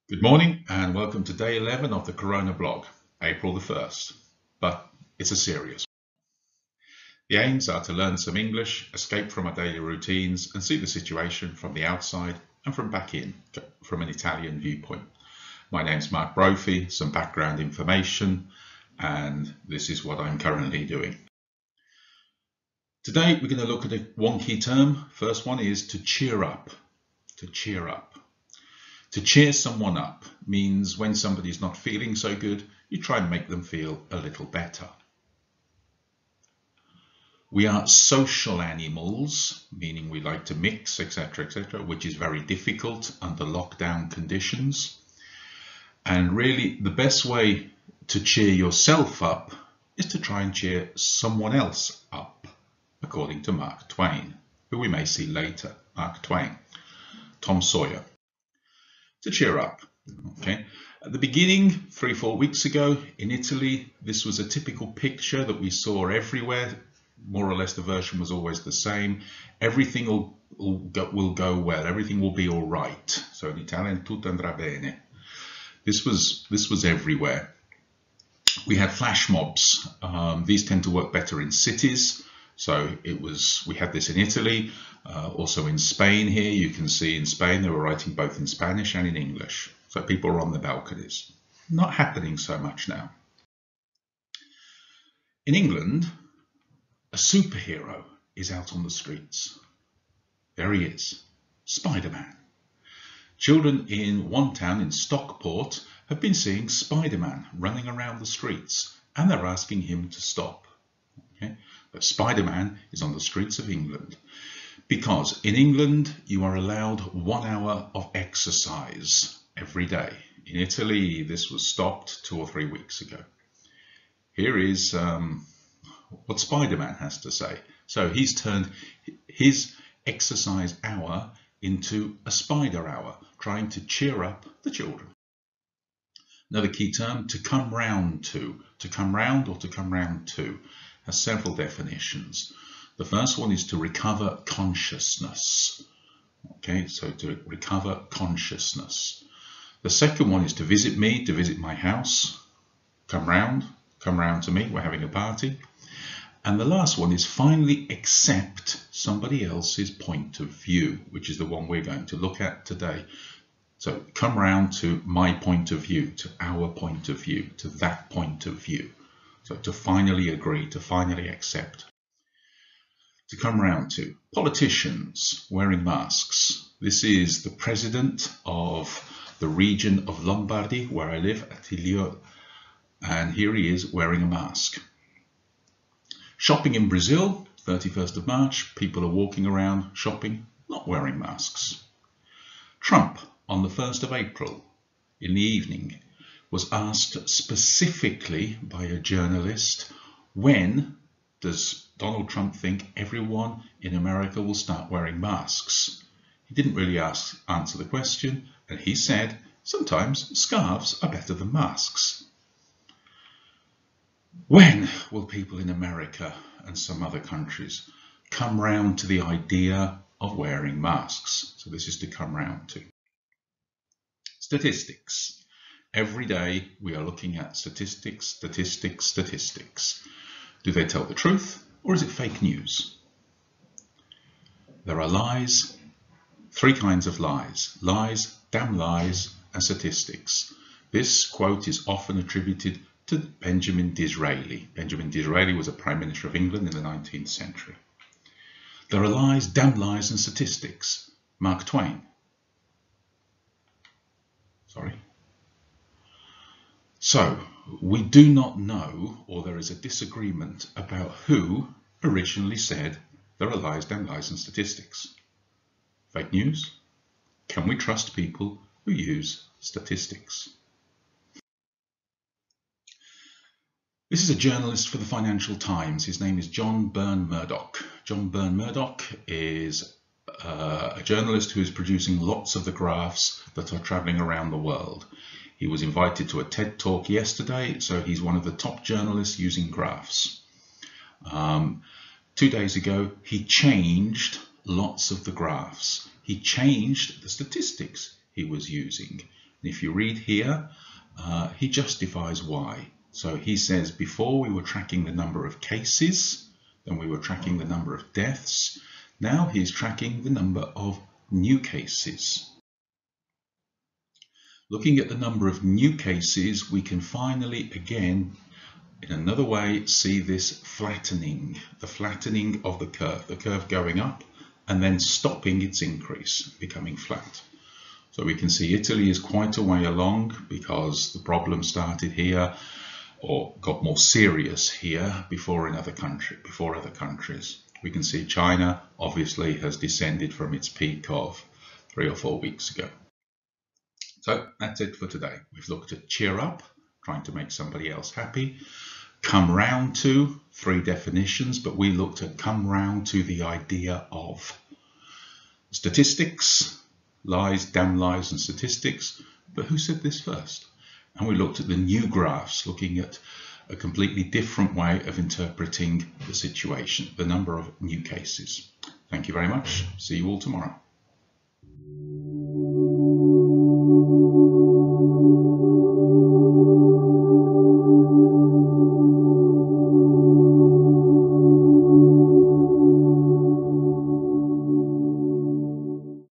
Good morning and welcome to day 11 of the CoronaBLOG, April the 1st. But it's a serious. The aims are to learn some English, escape from our daily routines and see the situation from the outside and from back in, from an Italian viewpoint. My name's Mark Brophy, some background information, and this is what I'm currently doing. Today we're going to look at one key term. First one is to cheer up. To cheer up. To cheer someone up means when somebody's not feeling so good, you try and make them feel a little better. We are social animals, meaning we like to mix, etc., which is very difficult under lockdown conditions. And really, the best way to cheer yourself up is to try and cheer someone else up, according to Mark Twain, who we may see later. Mark Twain, Tom Sawyer. To cheer up. Okay. At the beginning, 3-4 weeks ago in Italy, this was a typical picture that we saw everywhere. More or less the version was always the same. Everything will go well. Everything will be all right. So in Italian, tutto andrà bene. This was everywhere. We had flash mobs. These tend to work better in cities. So we had this in Italy, also in Spain here. You can see in Spain they were writing both in Spanish and in English. So people were on the balconies. Not happening so much now. In England, a superhero is out on the streets. There he is, Spider-Man. Children in one town in Stockport have been seeing Spider-Man running around the streets, and they're asking him to stop. Okay? But Spider-Man is on the streets of England because in England you are allowed 1 hour of exercise every day. In Italy this was stopped 2 or 3 weeks ago. Here is what Spider-Man has to say. So he's turned his exercise hour into a spider hour, trying to cheer up the children. Another key term, to come round to. To come round or to come round to has several definitions. The first one is to recover consciousness. Okay, so to recover consciousness. The second one is to visit me, to visit my house. Come round to me, we're having a party. And the last one is finally accept somebody else's point of view, which is the one we're going to look at today. So come round to my point of view, to our point of view, to that point of view. So to finally agree, to finally accept. To come round to politicians wearing masks. This is the president of the region of Lombardy, where I live, Attilio, and here he is wearing a mask. Shopping in Brazil, 31st of March, people are walking around shopping, not wearing masks. Trump, on the 1st of April, in the evening, was asked specifically by a journalist, when does Donald Trump think everyone in America will start wearing masks? He didn't really answer the question, and he said, sometimes scarves are better than masks. When will people in America and some other countries come round to the idea of wearing masks? So this is to come round to. Statistics. Every day we are looking at statistics. Do they tell the truth or is it fake news? There are lies, 3 kinds of lies. Lies, damn lies, and statistics. This quote is often attributed to Benjamin Disraeli. Benjamin Disraeli was a Prime Minister of England in the 19th century. There are lies, damn lies, and statistics. Mark Twain. Sorry. So, we do not know, or there is a disagreement about who originally said there are lies, damn lies, and statistics. Fake news? Can we trust people who use statistics? This is a journalist for the Financial Times. His name is John Byrne Murdoch. John Byrne Murdoch is a journalist who is producing lots of the graphs that are traveling around the world. He was invited to a TED Talk yesterday, so he's one of the top journalists using graphs. 2 days ago, he changed lots of the graphs. He changed the statistics he was using. And if you read here, he justifies why. So he says before we were tracking the number of cases, then we were tracking the number of deaths. Now he's tracking the number of new cases. Looking at the number of new cases, we can finally, again, in another way, see this flattening, the flattening of the curve going up and then stopping its increase, becoming flat. So we can see Italy is quite a way along because the problem started here or got more serious here before other countries. We can see China obviously has descended from its peak of 3 or 4 weeks ago. So that's it for today. We've looked at cheer up, trying to make somebody else happy. Come round to 3 definitions, but we looked at come round to the idea of statistics, lies, damn lies and statistics. But who said this first? And we looked at the new graphs, looking at a completely different way of interpreting the situation, the number of new cases. Thank you very much. See you all tomorrow.